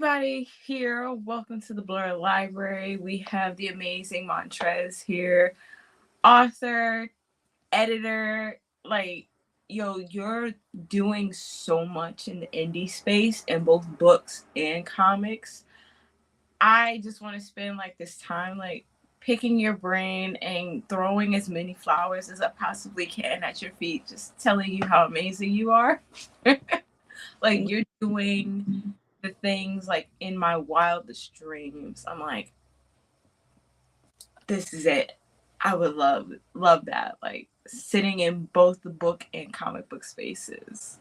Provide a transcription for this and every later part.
everybody here. Welcome to the Blur Library. We have the amazing Montrez here, author, editor. You're doing so much in the indie space in both books and comics. I just want to spend this time picking your brain and throwing as many flowers as I possibly can at your feet, just telling you how amazing you are. You're doing the things in my wildest dreams. I'm like, this is it. I would love that. Sitting in both the book and comic book spaces.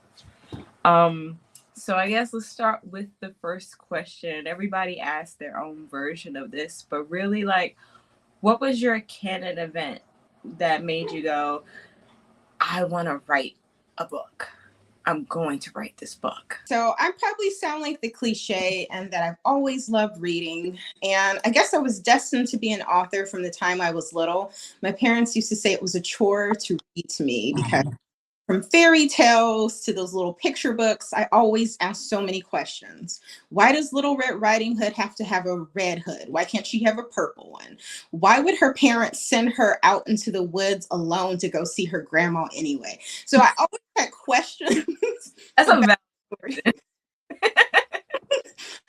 So I guess let's start with the first question. Everybody asked their own version of this, but really what was your canon event that made you go, I want to write a book? I'm going to write this book. So I probably sound like the cliche and that I've always loved reading. And I guess I was destined to be an author from the time I was little. My parents used to say it was a chore to read to me because from fairy tales to those little picture books, I always asked so many questions. Why does Little Red Riding Hood have to have a red hood? Why can't she have a purple one? Why would her parents send her out into the woods alone to go see her grandma anyway? So I always had questions. That's a valid story.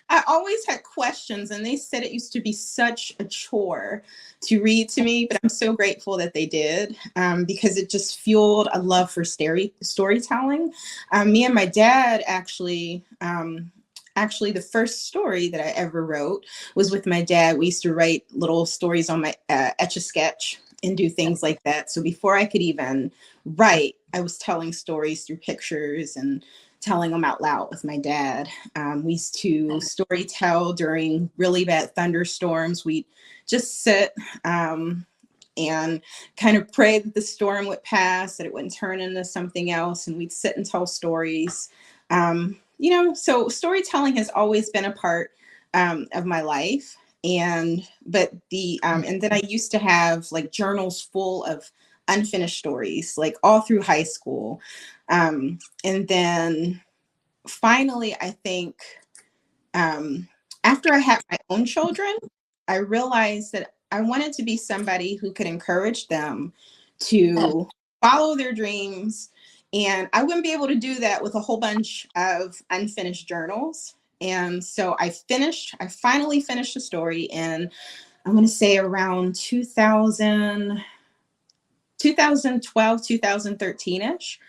I always had questions, and they said it used to be such a chore to read to me, but I'm so grateful that they did because it just fueled a love for storytelling. Me and my dad actually, the first story that I ever wrote was with my dad. We used to write little stories on my Etch-a-Sketch and do things like that. So before I could even write, I was telling stories through pictures and telling them out loud with my dad. We used to story tell during really bad thunderstorms. We'd just sit and kind of pray that the storm would pass, that it wouldn't turn into something else. And we'd sit and tell stories. So storytelling has always been a part of my life. And then I used to have journals full of unfinished stories, all through high school. And then finally, I think after I had my own children, I realized that I wanted to be somebody who could encourage them to follow their dreams. And I wouldn't be able to do that with a whole bunch of unfinished journals. And so I finally finished the story in, I'm going to say around 2012, 2013-ish.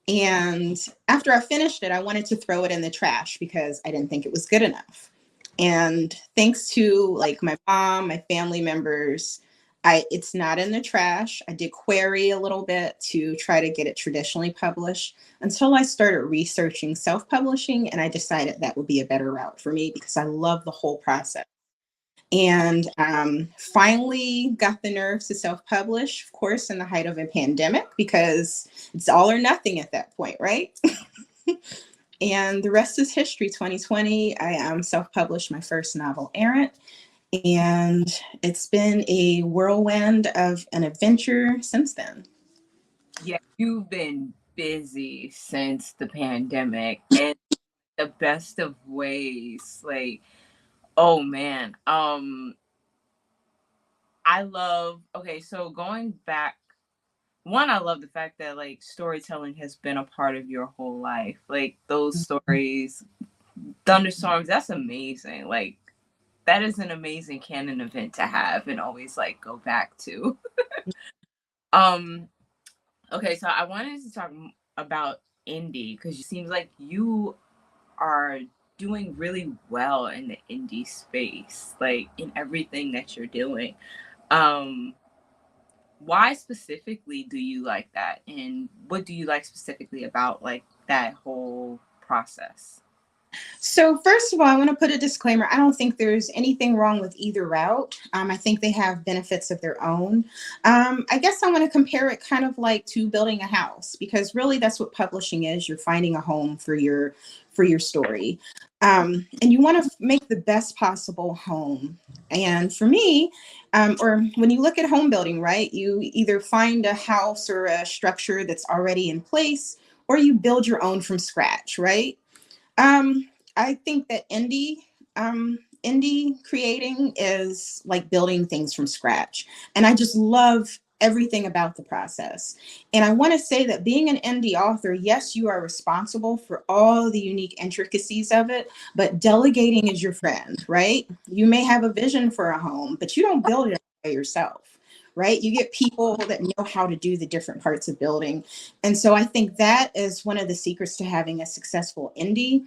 And after I finished it, I wanted to throw it in the trash because I didn't think it was good enough. And thanks to my mom, my family members, it's not in the trash. I did query a little bit to try to get it traditionally published until I started researching self-publishing, and I decided that would be a better route for me because I love the whole process. And finally got the nerve to self-publish, of course, in the height of a pandemic, because it's all or nothing at that point, right? And the rest is history. 2020, I self-published my first novel, Errant. And it's been a whirlwind of an adventure since then. Yeah, you've been busy since the pandemic in the best of ways. Oh man. So going back, I love the fact that storytelling has been a part of your whole life. Those stories, thunderstorms, that's amazing. That is an amazing canon event to have and always go back to. Okay, so I wanted to talk about indie because it seems like you are doing really well in the indie space, in everything that you're doing. Why specifically do you like that? And what do you like specifically about that whole process? So first of all, I want to put a disclaimer. I don't think there's anything wrong with either route. I think they have benefits of their own. I guess I want to compare it kind of to building a house, because really that's what publishing is. You're finding a home for your story. And you want to make the best possible home. And for me, or when you look at home building, right, you either find a house or a structure that's already in place, or you build your own from scratch, right? I think that indie indie creating is like building things from scratch. And I just love everything about the process. And I want to say that being an indie author, yes, you are responsible for all the unique intricacies of it, but delegating is your friend, right? You may have a vision for a home, but you don't build it by yourself, right? You get people that know how to do the different parts of building. And so I think that is one of the secrets to having a successful indie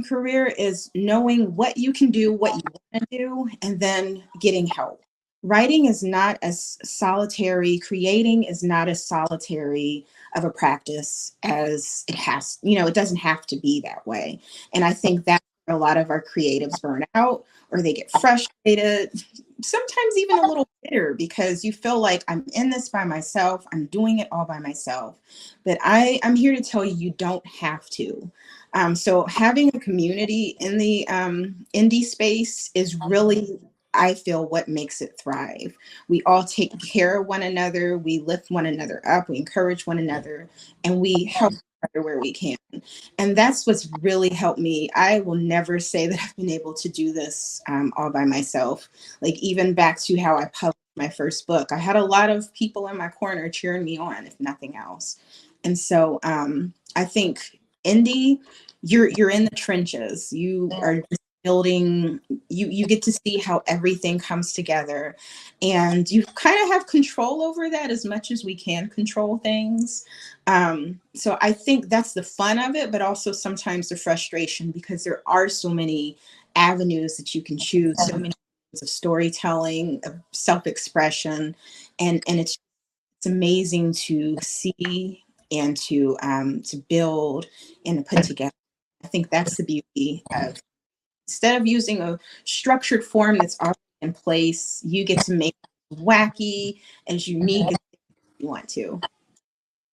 career is knowing what you can do, what you want to do, and then getting help. Writing is not as solitary, creating is not as solitary of a practice as it has, it doesn't have to be that way. And I think that's where a lot of our creatives burn out or they get frustrated, sometimes even a little bitter because you feel like I'm in this by myself, I'm doing it all by myself. But I'm here to tell you, you don't have to. So having a community in the indie space is really, I feel, what makes it thrive. We all take care of one another, we lift one another up, we encourage one another, and we help each other where we can. And that's what's really helped me. I will never say that I've been able to do this all by myself. Like even back to how I published my first book, I had a lot of people in my corner cheering me on, if nothing else. And so I think indie, you're in the trenches. You are just building. You get to see how everything comes together, and you kind of have control over that as much as we can control things. So I think that's the fun of it, but also sometimes the frustration because there are so many avenues that you can choose, so many ways of storytelling, of self-expression, and it's amazing to see and to build and to put together. I think that's the beauty of instead of using a structured form that's already in place, you get to make it wacky, as unique as you want to.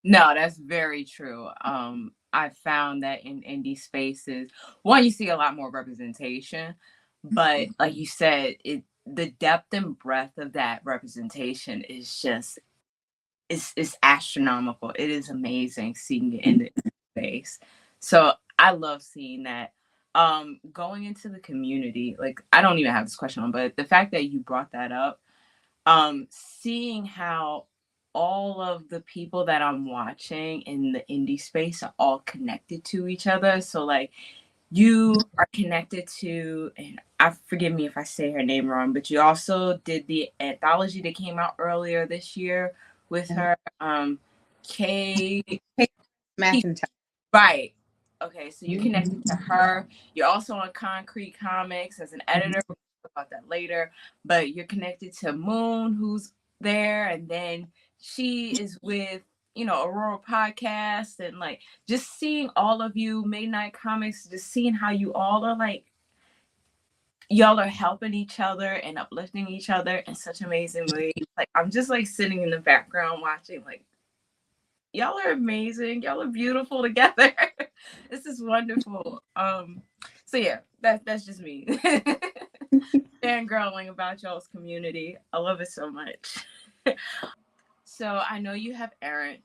No, that's very true. I found that in indie spaces, one, you see a lot more representation, but like you said, the depth and breadth of that representation is just it's astronomical. It is amazing seeing it in the space. So I love seeing that. Going into the community, like I don't even have this question on, but the fact that you brought that up, seeing how all of the people that I'm watching in the indie space are all connected to each other. So like you are connected to, and I forgive me if I say her name wrong, but you also did the anthology that came out earlier this year with her, Kay. McIntyre. Right. Okay, so you connected to her. You're also on Concrete Comics as an editor. We'll talk about that later. But you're connected to Moon, who's there, and then she is with, Aurora Podcast, and like just seeing all of you, Midnight Comics, just seeing how you all are like y'all are helping each other and uplifting each other in such amazing ways. Like I'm just like sitting in the background watching, like y'all are amazing. Y'all are beautiful together. This is wonderful. So yeah, that's just me. Fangirling about y'all's community. I love it so much. So I know you have Errant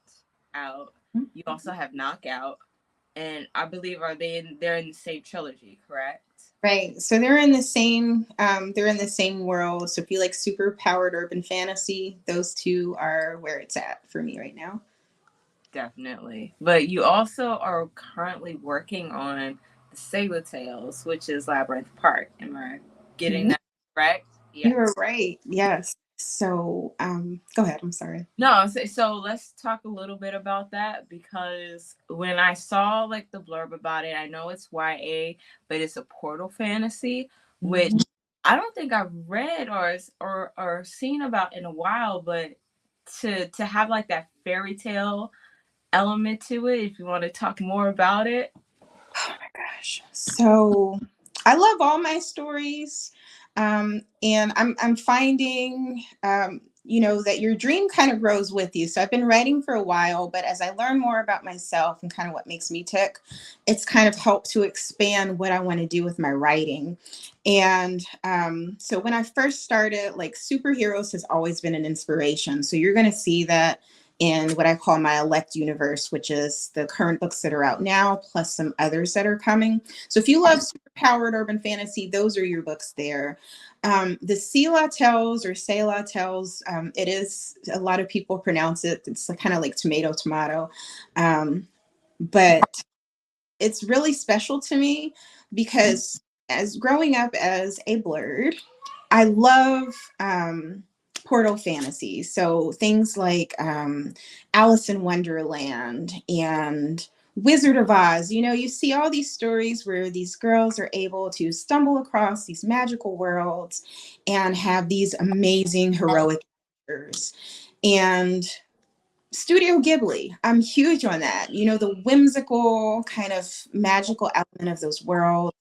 out. You also have Knockout. And I believe they're in the same trilogy, correct? Right. So they're in the same world. So if you like super powered urban fantasy, those two are where it's at for me right now. Definitely. But you also are currently working on the Saber Tales, which is Labyrinth Park. Am I getting that correct? You Yes. are right. Yes. So go ahead. I'm sorry. No, so let's talk a little bit about that because when I saw like the blurb about it, I know it's YA, but it's a portal fantasy, which I don't think I've read or seen about in a while, but to have like that fairy tale element to it, if you want to talk more about it. Oh my gosh. So I love all my stories. And I'm finding, that your dream kind of grows with you. So I've been writing for a while, but as I learn more about myself and kind of what makes me tick, it's kind of helped to expand what I want to do with my writing. And so when I first started, like superheroes has always been an inspiration. So you're going to see that in what I call my elect universe, which is the current books that are out now, plus some others that are coming. So if you love superpowered urban fantasy, those are your books there. The Sela Tales or Selah Tales, it is, a lot of people pronounce it, it's kind of like tomato, tomato. But it's really special to me because as growing up as a blurred, I love portal fantasy. So things like Alice in Wonderland and Wizard of Oz. You know, you see all these stories where these girls are able to stumble across these magical worlds and have these amazing heroic adventures. And Studio Ghibli, I'm huge on that. You know, the whimsical kind of magical element of those worlds.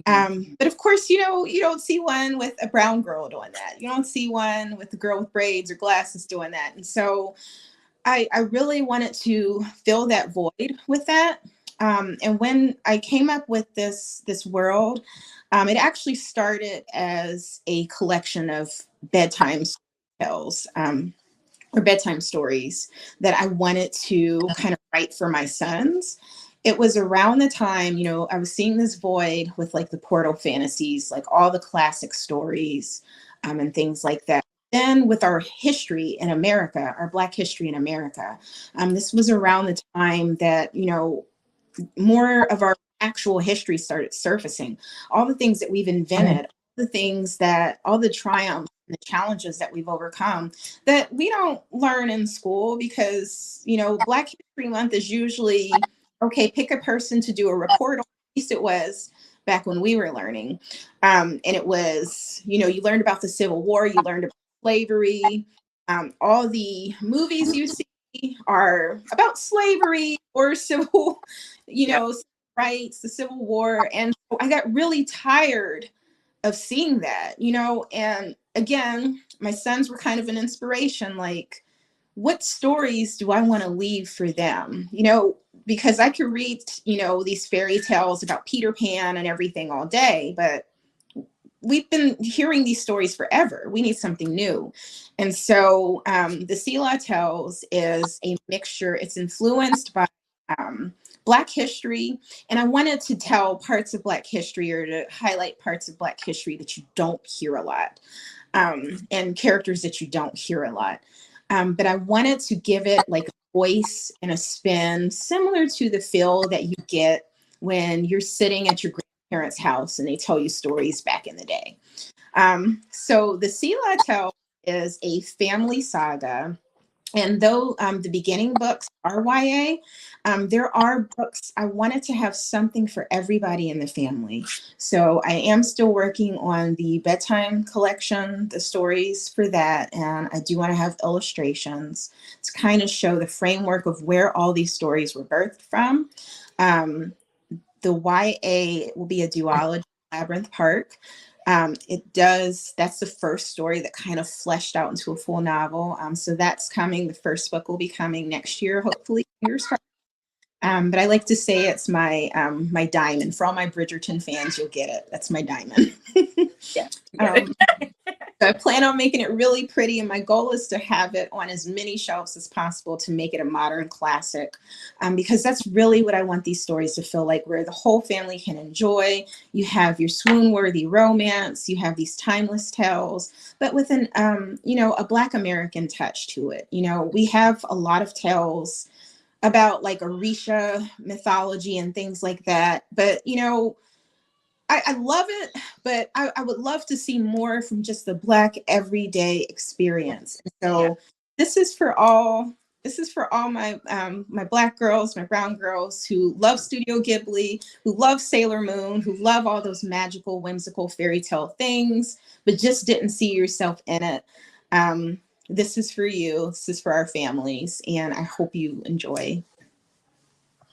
But of course, you know, you don't see one with a brown girl doing that. You don't see one with a girl with braids or glasses doing that. And so I really wanted to fill that void with that. And when I came up with this world, it actually started as a collection of bedtime tales. Or bedtime stories that I wanted to kind of write for my sons. It was around the time, you know, I was seeing this void with like the portal fantasies, like all the classic stories and things like that. Then with our history in America, our Black history in America, this was around the time that, you know, more of our actual history started surfacing. All the things that we've invented, all the things that, all the triumphs and the challenges that we've overcome that we don't learn in school because, you know, Black History Month is usually, okay, pick a person to do a report on. At least it was back when we were learning. And it was, you know, you learned about the Civil War, you learned about slavery. All the movies you see are about slavery or civil, you know, rights, the Civil War. And so I got really tired of seeing that, you know, and again, my sons were kind of an inspiration. Like, what stories do I want to leave for them? You know, because I could read, you know, these fairy tales about Peter Pan and everything all day, but we've been hearing these stories forever. We need something new. And so the Sela Tales is a mixture. It's influenced by Black history. And I wanted to tell parts of Black history or to highlight parts of Black history that you don't hear a lot and characters that you don't hear a lot. But I wanted to give it like a voice and a spin similar to the feel that you get when you're sitting at your grandparents' house and they tell you stories back in the day. So the Sela Tale is a family saga. And though the beginning books are YA, there are books, I wanted to have something for everybody in the family. So I am still working on the bedtime collection, the stories for that. And I do want to have illustrations to kind of show the framework of where all these stories were birthed from. The YA will be a duology, Labyrinth Park. That's the first story that kind of fleshed out into a full novel. So that's coming. The first book will be coming next year, hopefully, fingers crossed. But I like to say it's my my diamond. For all my Bridgerton fans, you'll get it. That's my diamond. Yeah. So I plan on making it really pretty, and my goal is to have it on as many shelves as possible to make it a modern classic, because that's really what I want these stories to feel like, where the whole family can enjoy. You have your swoon-worthy romance, you have these timeless tales, but with an, you know, a Black American touch to it. You know, we have a lot of tales about like Orisha mythology and things like that, but you know, I love it, but I would love to see more from just the Black everyday experience. And so this is for all. This is for all my my Black girls, my brown girls who love Studio Ghibli, who love Sailor Moon, who love all those magical, whimsical fairy tale things, but just didn't see yourself in it. This is for you. This is for our families, and I hope you enjoy.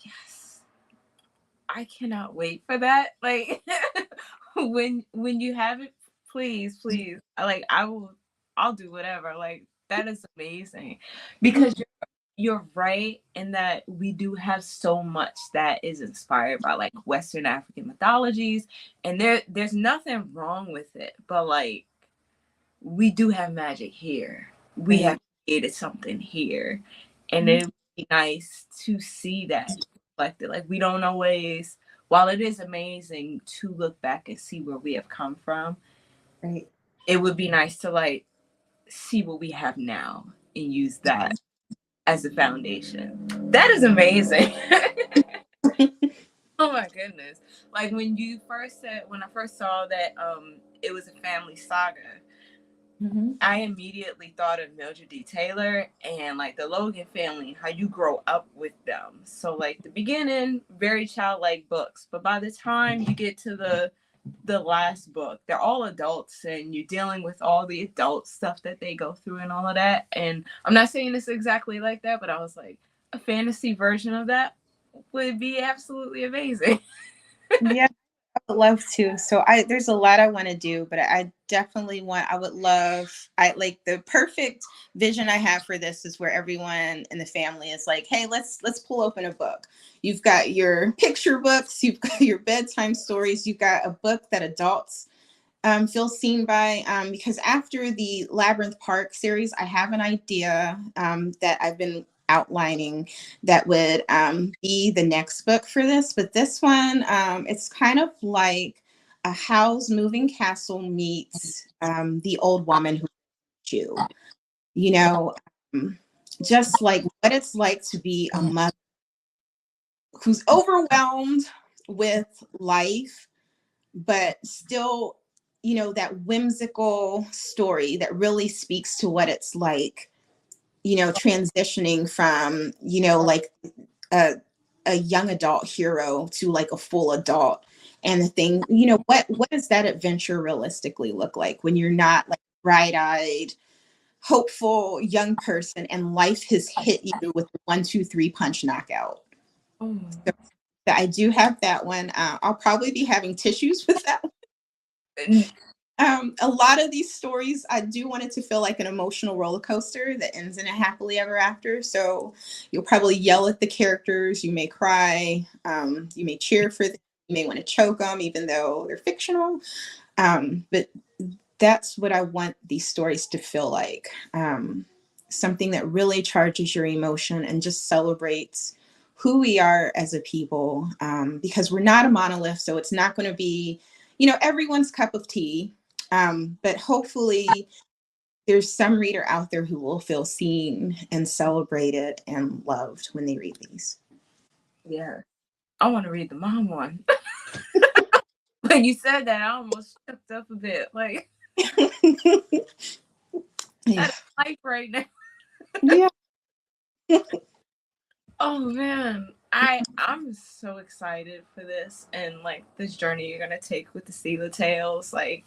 Yes. I cannot wait for that. Like when you have it, please, please. I'll do whatever. Like that is amazing. Because you're right in that we do have so much that is inspired by like Western African mythologies, and there's nothing wrong with it, but like we do have magic here. We have created something here. and it would be nice to see that reflected. Like, we don't always, while it is amazing to look back and see where we have come from, Right. it would be nice to like see what we have now and use that as a foundation. That is amazing. Oh my goodness. Like when you first said, when I first saw that it was a family saga, I immediately thought of Mildred D. Taylor and like the Logan family, how you grow up with them. So like the beginning, very childlike books, but by the time you get to the last book, they're all adults and you're dealing with all the adult stuff that they go through and all of that. And I'm not saying it's exactly like that, but I was like, a fantasy version of that would be absolutely amazing. Yeah, I would love to. So there's a lot I want to do, but I definitely I would love, I like the perfect vision I have for this is where everyone in the family is like, hey, let's pull open a book. You've got your picture books, you've got your bedtime stories, you've got a book that adults feel seen by, because after the Labyrinth Park series, I have an idea that I've been outlining that would be the next book for this. But this one, it's kind of like a Howl's Moving Castle meets The Old Woman Who you, you know, um, just like what it's like to be a mother who's overwhelmed with life but still, that whimsical story that really speaks to what it's like, transitioning from, like a, a young adult hero to like a full adult. And the thing, what does that adventure realistically look like when you're not like bright-eyed, hopeful young person and life has hit you with a 1, 2, 3 punch knockout? Oh. So I do have that one. I'll probably be having tissues with that. A lot of these stories, I do want it to feel like an emotional roller coaster that ends in a happily ever after. So you'll probably yell at the characters, you may cry, you may cheer for them, you may want to choke them, even though they're fictional. But that's what I want these stories to feel like. Something that really charges your emotion and just celebrates who we are as a people, because we're not a monolith. So it's not going to be, everyone's cup of tea. But hopefully there's some reader out there who will feel seen and celebrated and loved when they read these. Yeah. I want to read the mom one. When you said that, I almost stepped up a bit. Like, Yeah. that's life right now. Yeah. Oh man. I'm so excited for this and like this journey you're gonna take with the Steeler Tales. Like,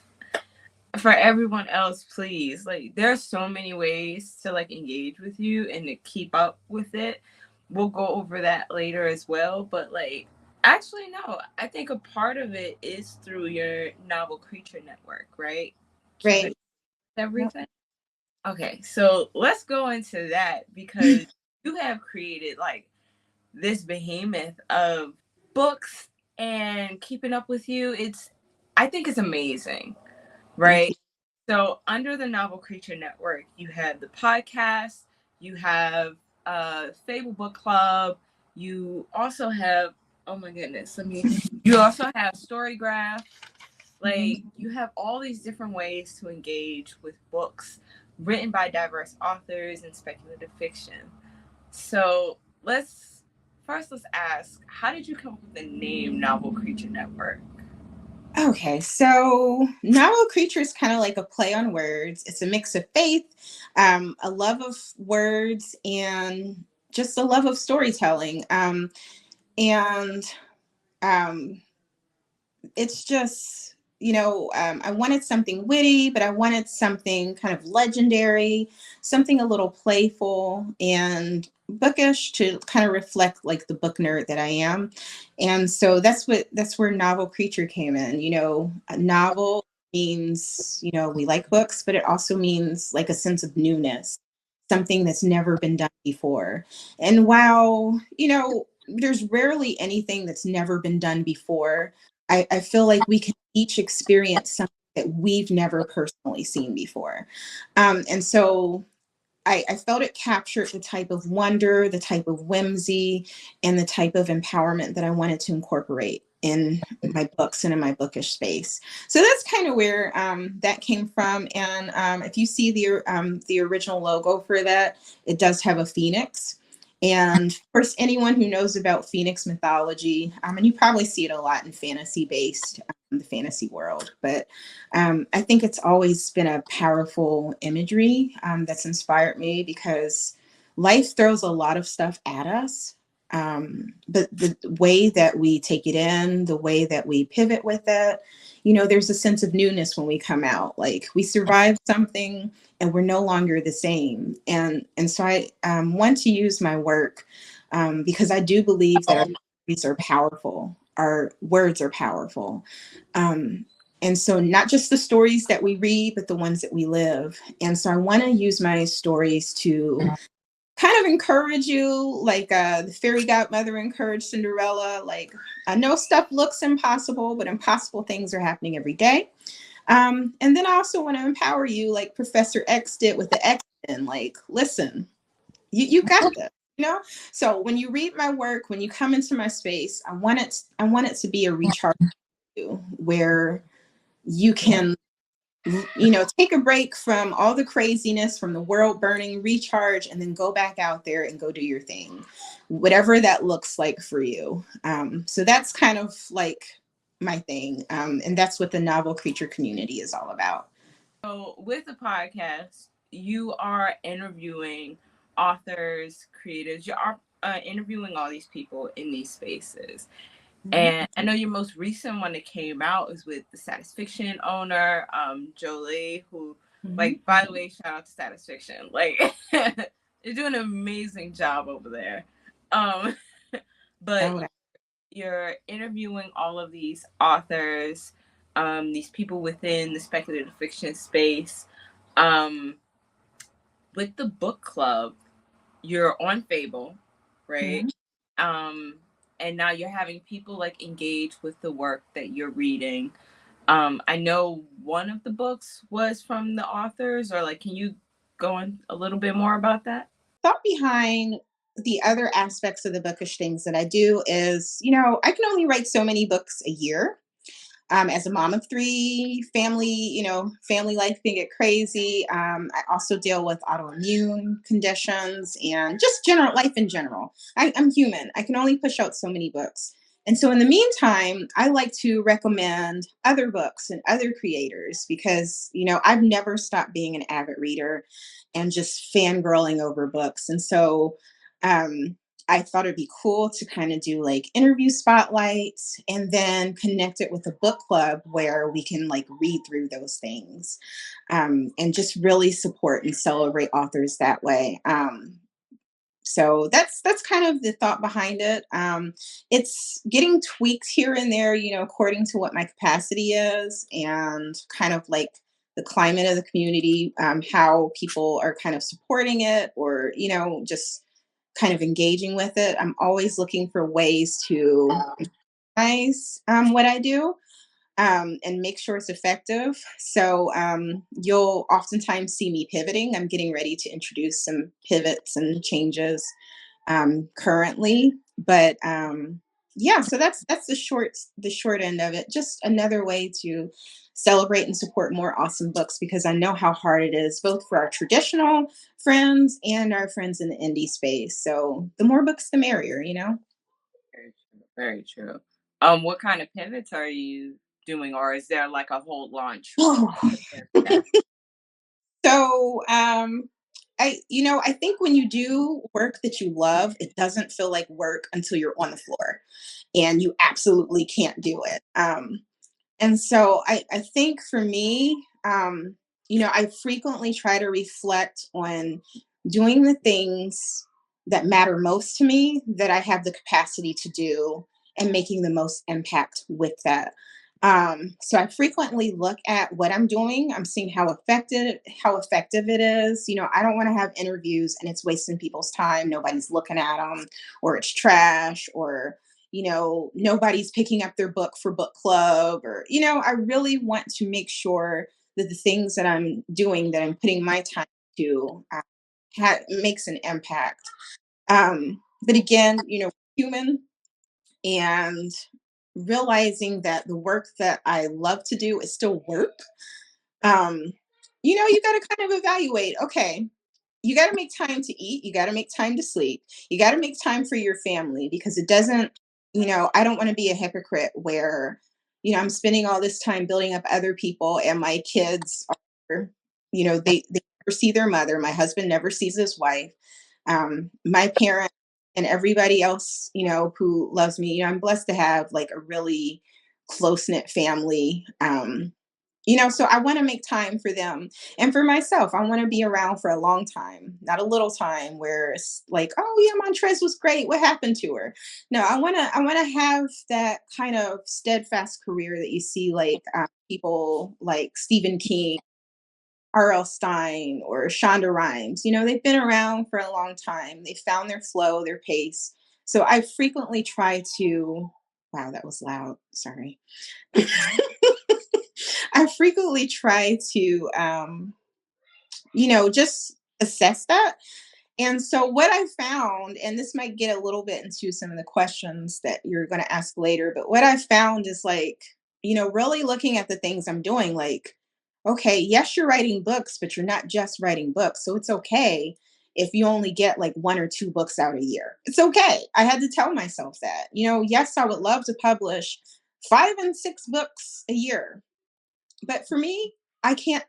for everyone else, please, like, there's so many ways to like engage with you and to keep up with it. We'll go over that later as well, but like, actually no, I think a part of it is through your novel creature network, right? Keeping Right. Yep. everything. Okay, so let's go into that because you have created like this behemoth of books and keeping up with you. I think it's amazing, Thank right? you. So under the Novel Creature Network, you have the podcast, you have Fable Book Club, you also have, oh my goodness, you also have Storygraph. Like, you have all these different ways to engage with books written by diverse authors and speculative fiction. So let's ask, how did you come up with the name Novel Creature Network? Okay, so novel creature is kind of like a play on words. It's a mix of faith, a love of words, and just a love of storytelling. And um, it's just, I wanted something witty, but I wanted something kind of legendary, something a little playful and bookish to kind of reflect like the book nerd that I am. And so that's where novel creature came in. A novel means, we like books, but it also means like a sense of newness, something that's never been done before. And while, there's rarely anything that's never been done before, I feel like we can each experience something that we've never personally seen before. And so I felt it captured the type of wonder, the type of whimsy, and the type of empowerment that I wanted to incorporate in my books and in my bookish space. So that's kind of where that came from. And if you see the original logo for that, it does have a phoenix. And of course, anyone who knows about phoenix mythology, and you probably see it a lot in fantasy-based, the fantasy world, but I think it's always been a powerful imagery that's inspired me because life throws a lot of stuff at us. But the way that we take it in, the way that we pivot with it, there's a sense of newness when we come out. Like we survived something and we're no longer the same. And so I want to use my work because I do believe that our stories are powerful. Our words are powerful. Um, and so not just the stories that we read, but the ones that we live. And so I want to use my stories to kind of encourage you, like the fairy godmother encouraged Cinderella. Like, I know stuff looks impossible, but impossible things are happening every day. And then I also want to empower you, like Professor X did with the X-Men. Like, listen, you got this. So when you read my work, when you come into my space, I want it to be a recharge where you can take a break from all the craziness, from the world burning, recharge, and then go back out there and go do your thing, whatever that looks like for you. So that's kind of like my thing. And that's what the novel creature community is all about. So with the podcast, you are interviewing authors, creators. You are interviewing all these people in these spaces. And I know your most recent one that came out is with the Status Fiction owner, Jolie, who, like, by the way, shout out to Status Fiction. Like, you're doing an amazing job over there. But you're interviewing all of these authors, these people within the speculative fiction space. With the book club, you're on Fable, right? And now you're having people like engage with the work that you're reading. I know one of the books was from the authors, or like, can you go on a little bit more about that? Thought behind the other aspects of the bookish things that I do is, I can only write so many books a year. As a mom of three, family life can get crazy. I also deal with autoimmune conditions and just general life in general. I'm human. I can only push out so many books. And so, in the meantime, I like to recommend other books and other creators because, I've never stopped being an avid reader and just fangirling over books. And so, um, I thought it'd be cool to kind of do like interview spotlights and then connect it with a book club where we can like read through those things and just really support and celebrate authors that way. So that's kind of the thought behind it. It's getting tweaked here and there, according to what my capacity is and kind of like the climate of the community, how people are kind of supporting it or, just kind of engaging with it. I'm always looking for ways to nice what I do and make sure it's effective. So you'll oftentimes see me pivoting. I'm getting ready to introduce some pivots and changes currently, but yeah. So that's the short end of it. Just another way to celebrate and support more awesome books because I know how hard it is, both for our traditional friends and our friends in the indie space. So the more books, the merrier. Very true. Very true. What kind of pivots are you doing, or is there like a whole launch? So, I think when you do work that you love, it doesn't feel like work until you're on the floor and you absolutely can't do it. And so I think for me, I frequently try to reflect on doing the things that matter most to me that I have the capacity to do and making the most impact with that. So I frequently look at what I'm doing. I'm seeing how effective it is. I don't want to have interviews and it's wasting people's time. Nobody's looking at them, or it's trash, or nobody's picking up their book for book club, or I really want to make sure that the things that I'm doing, that I'm putting my time to, makes an impact. But again, human, and realizing that the work that I love to do is still work. Um, you got to kind of evaluate, okay, you got to make time to eat, you got to make time to sleep, you got to make time for your family, because it doesn't, I don't want to be a hypocrite where, I'm spending all this time building up other people, and my kids are, they never see their mother. My husband never sees his wife. My parents and everybody else, who loves me, I'm blessed to have like a really close knit family. So I want to make time for them and for myself. I want to be around for a long time, not a little time where it's like, oh yeah, Montrez was great. What happened to her? No, I want to have that kind of steadfast career that you see, like people like Stephen King, R.L. Stein, or Shonda Rhimes. They've been around for a long time. They found their flow, their pace. So I frequently try to. Wow, that was loud. Sorry. I frequently try to, just assess that. And so, what I found, and this might get a little bit into some of the questions that you're going to ask later, but what I found is like, really looking at the things I'm doing, like, okay, yes, you're writing books, but you're not just writing books. So, it's okay if you only get like 1 or 2 books out a year. It's okay. I had to tell myself that, yes, I would love to publish 5 and 6 books a year, but for me, I can't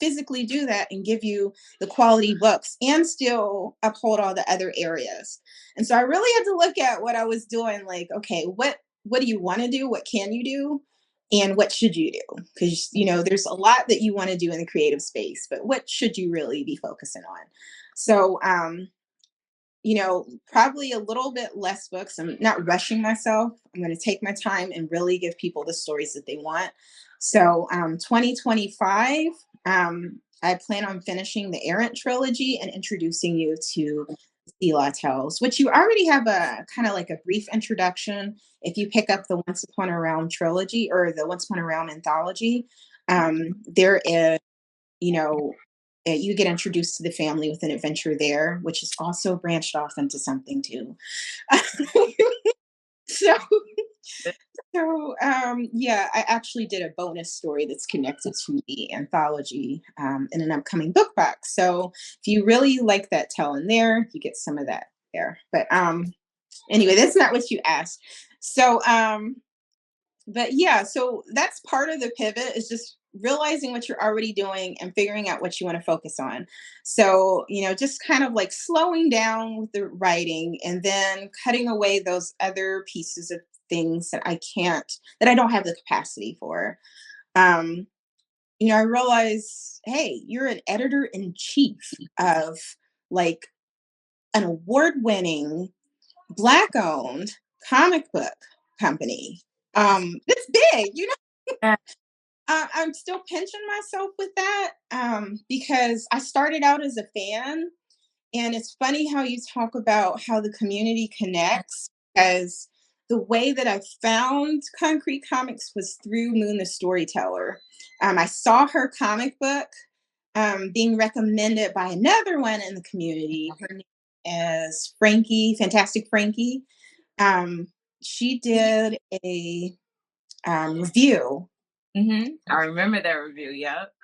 physically do that and give you the quality books and still uphold all the other areas. And so I really had to look at what I was doing, like, okay, what do you want to do? What can you do? And what should you do? Because there's a lot that you want to do in the creative space, but what should you really be focusing on? So probably a little bit less books. I'm not rushing myself. I'm going to take my time and really give people the stories that they want. So, 2025, I plan on finishing the Errant trilogy and introducing you to Sela Tells, which you already have a kind of like a brief introduction. If you pick up the Once Upon a Realm trilogy or the Once Upon a Realm anthology, there is, you know, you get introduced to the family with an adventure there, which is also branched off into something too. so, yeah, I actually did a bonus story that's connected to the anthology in an upcoming book box. So, if you really like that tell in there, you get some of that there. But anyway, that's not what you asked. So, but yeah, so that's part of the pivot, is just realizing what you're already doing and figuring out what you want to focus on. So, just kind of like slowing down with the writing and then cutting away those other pieces of things that I don't have the capacity for. Um, I realize, hey, you're an editor in chief of like an award winning Black owned comic book company. It's big, Yeah. I'm still pinching myself with that, because I started out as a fan, and it's funny how you talk about how the community connects, because the way that I found Concrete Comics was through Moon the Storyteller. I saw her comic book being recommended by another one in the community. Her name is Frankie, Fantastic Frankie. Um, she did a review. I remember that review. Yep.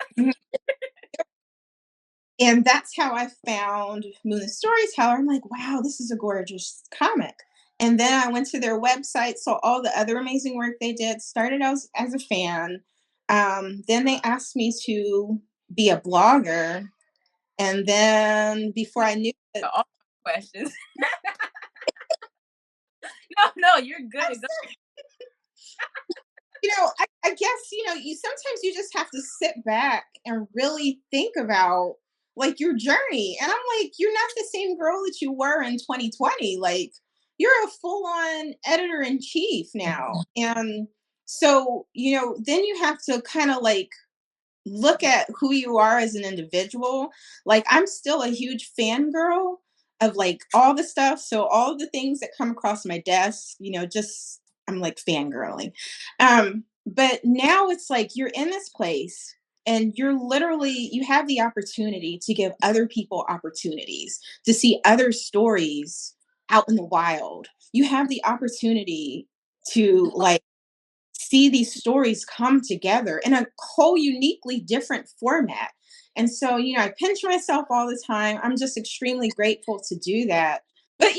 And that's how I found Moon the Storyteller. I'm like, wow, this is a gorgeous comic. And then I went to their website, saw all the other amazing work they did, started as a fan. Then they asked me to be a blogger. And then before I knew it, All questions. No, you're good. I guess, you sometimes you just have to sit back and really think about like your journey. And I'm like, you're not the same girl that you were in 2020. Like, you're a full on editor in chief now. And so, then you have to kind of like look at who you are as an individual. Like, I'm still a huge fangirl of like all the stuff. So all the things that come across my desk, just I'm like fangirling. But now it's like you're in this place. And you have the opportunity to give other people opportunities to see other stories out in the wild. You have the opportunity to like see these stories come together in a whole uniquely different format. And so, I pinch myself all the time. I'm just extremely grateful to do that. But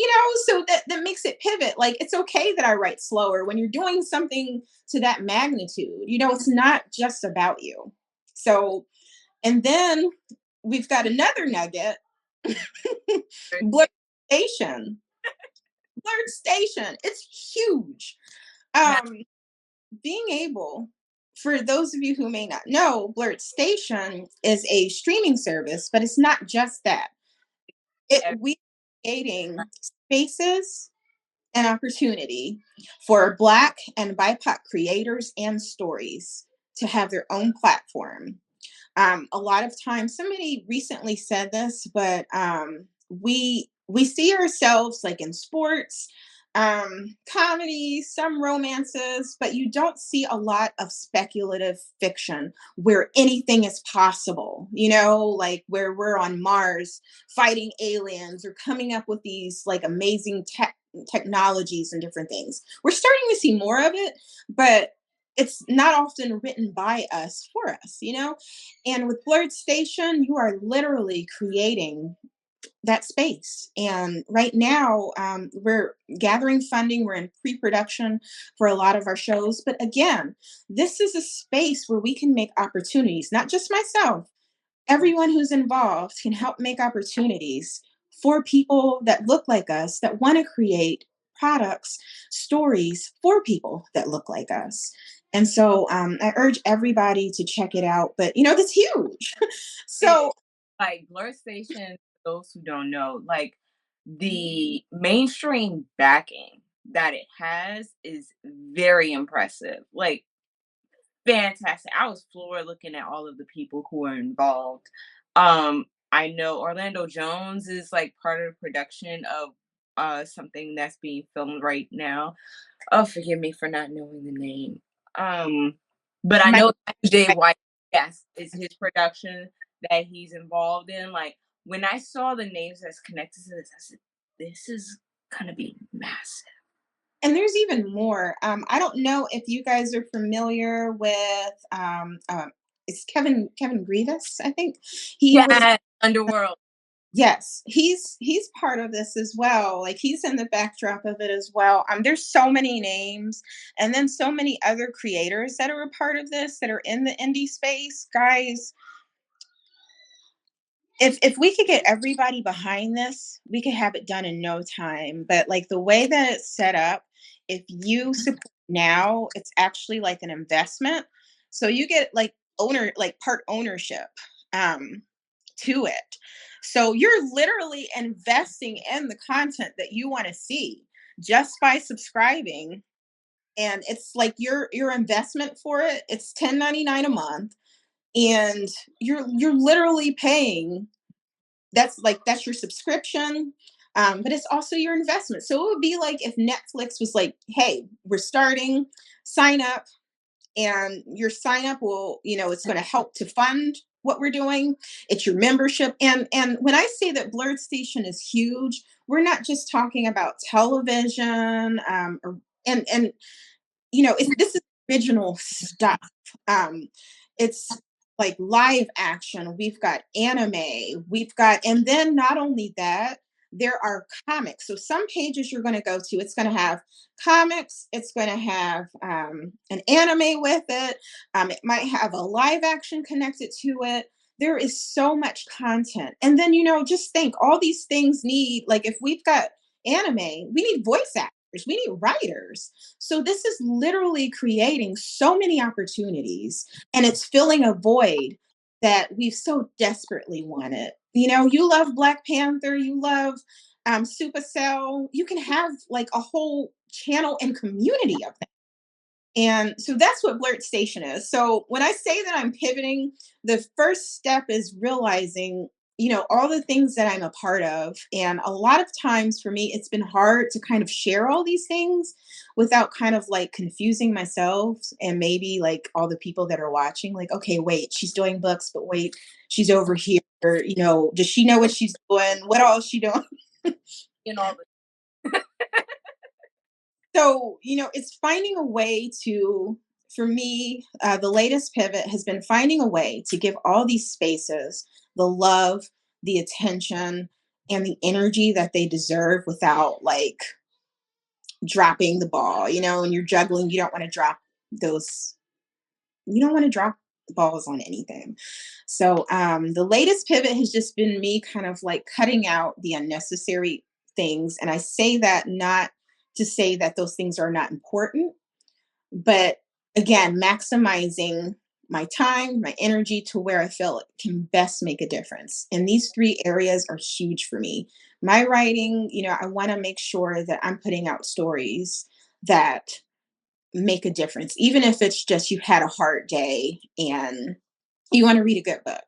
so that makes it pivot. Like it's okay that I write slower when you're doing something to that magnitude. It's not just about you. So, and then we've got another nugget. Blurred Station. Blurred Station. It's huge. Um, Being able, for those of you who may not know, Blurred Station is a streaming service, but it's not just that. We creating spaces and opportunity for Black and BIPOC creators and stories to have their own platform. A lot of times, somebody recently said this, but we see ourselves like in sports, comedy, some romances, but you don't see a lot of speculative fiction where anything is possible. Like where we're on Mars fighting aliens or coming up with these like amazing technologies and different things. We're starting to see more of it, but it's not often written by us for us. And with Blurred Station, you are literally creating that space. And right now, we're gathering funding. We're in pre-production for a lot of our shows. But again, this is a space where we can make opportunities, not just myself. Everyone who's involved can help make opportunities for people that look like us, that want to create products, stories for people that look like us. And so I urge everybody to check it out. But that's huge. So Like Blur Station, for those who don't know, like the mainstream backing that it has is very impressive. Like fantastic. I was floored looking at all of the people who are involved. I know Orlando Jones is like part of the production of something that's being filmed right now. Oh, forgive me for not knowing the name. Um, but I my know Jay White, yes, is his production that he's involved in. Like when I saw the names that's connected to this, I said, "This is gonna be massive." And there's even more. I don't know if you guys are familiar with it's Kevin Grievous, I think. He was Yeah, Underworld. Yes, he's part of this as well. Like he's in the backdrop of it as well. There's so many names, and then so many other creators that are a part of this that are in the indie space. Guys, if we could get everybody behind this, we could have it done in no time. But like the way that it's set up, if you support now, it's actually like an investment. So you get like part ownership to it. So you're literally investing in the content that you want to see just by subscribing. And it's like your investment for it. It's 10.99 a month. And you're literally paying, that's your subscription, but it's also your investment. So it would be like if Netflix was like, hey, we're starting, sign up, and your sign up will, it's going to help to fund what we're doing. It's your membership. And when I say that Blurred Station is huge, we're not just talking about television, and this is original stuff. It's like live action. We've got anime. And then not only that, there are comics. So some pages you're going to go to, it's going to have comics. It's going to have an anime with it. It might have a live action connected to it. There is so much content. And then, just think all these things need, like if we've got anime, we need voice actors, we need writers. So this is literally creating so many opportunities, and it's filling a void that we've so desperately wanted. You love Black Panther, you love Supercell. You can have like a whole channel and community of them. And so that's what Blurt Station is. So when I say that I'm pivoting, the first step is realizing all the things that I'm a part of. And a lot of times for me, it's been hard to kind of share all these things without kind of like confusing myself and maybe like all the people that are watching, like, okay, wait, she's doing books, but wait, she's over here. Does she know what she's doing? What else she doing? You know, So, it's finding a way to, for me, the latest pivot has been finding a way to give all these spaces the love, the attention, and the energy that they deserve without like dropping the ball, and you're juggling, you don't want to drop those, you don't want to drop the balls on anything. So, the latest pivot has just been me kind of like cutting out the unnecessary things. And I say that not to say that those things are not important, but again, maximizing my time, my energy to where I feel it can best make a difference. And these three areas are huge for me. My writing, I want to make sure that I'm putting out stories that make a difference, even if it's just you had a hard day and you want to read a good book.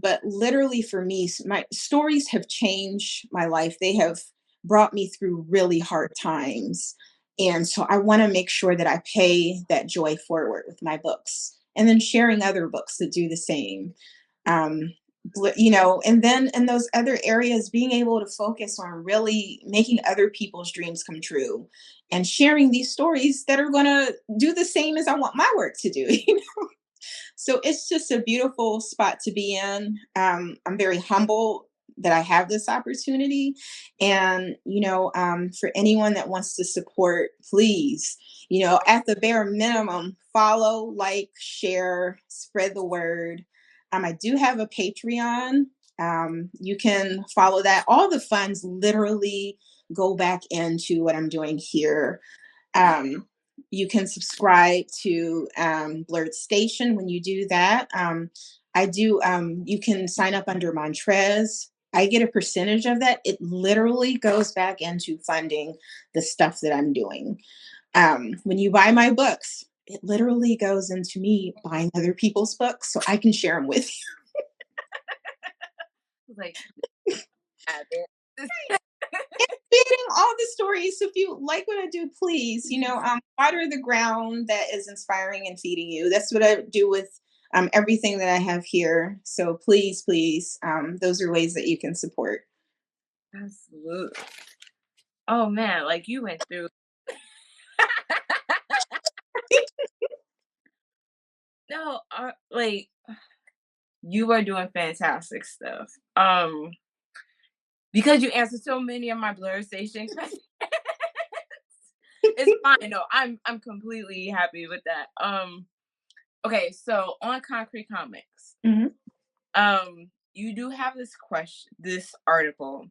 But literally for me, my stories have changed my life. They have brought me through really hard times. And so I want to make sure that I pay that joy forward with my books and then sharing other books that do the same. Um, and then in those other areas, being able to focus on really making other people's dreams come true and sharing these stories that are going to do the same as I want my work to do. So it's just a beautiful spot to be in. I'm very humble that I have this opportunity. And, for anyone that wants to support, please, at the bare minimum, follow, like, share, spread the word. I do have a Patreon. You can follow that. All the funds literally go back into what I'm doing here. Um, you can subscribe to Blerd Station when you do that. I do, you can sign up under Montrez. I get a percentage of that. It literally goes back into funding the stuff that I'm doing. When you buy my books, it literally goes into me buying other people's books so I can share them with like, have it. reading all the stories. So if you like what I do, please, water the ground that is inspiring and feeding you. That's what I do with everything that I have here. So please, please, those are ways that you can support. Absolutely. Oh man, like you went through. No, like you are doing fantastic stuff. Because you answered so many of my Blur Station questions. It's fine. No, I'm completely happy with that. Okay, so on Concrete Comics, Mhm. you do have this article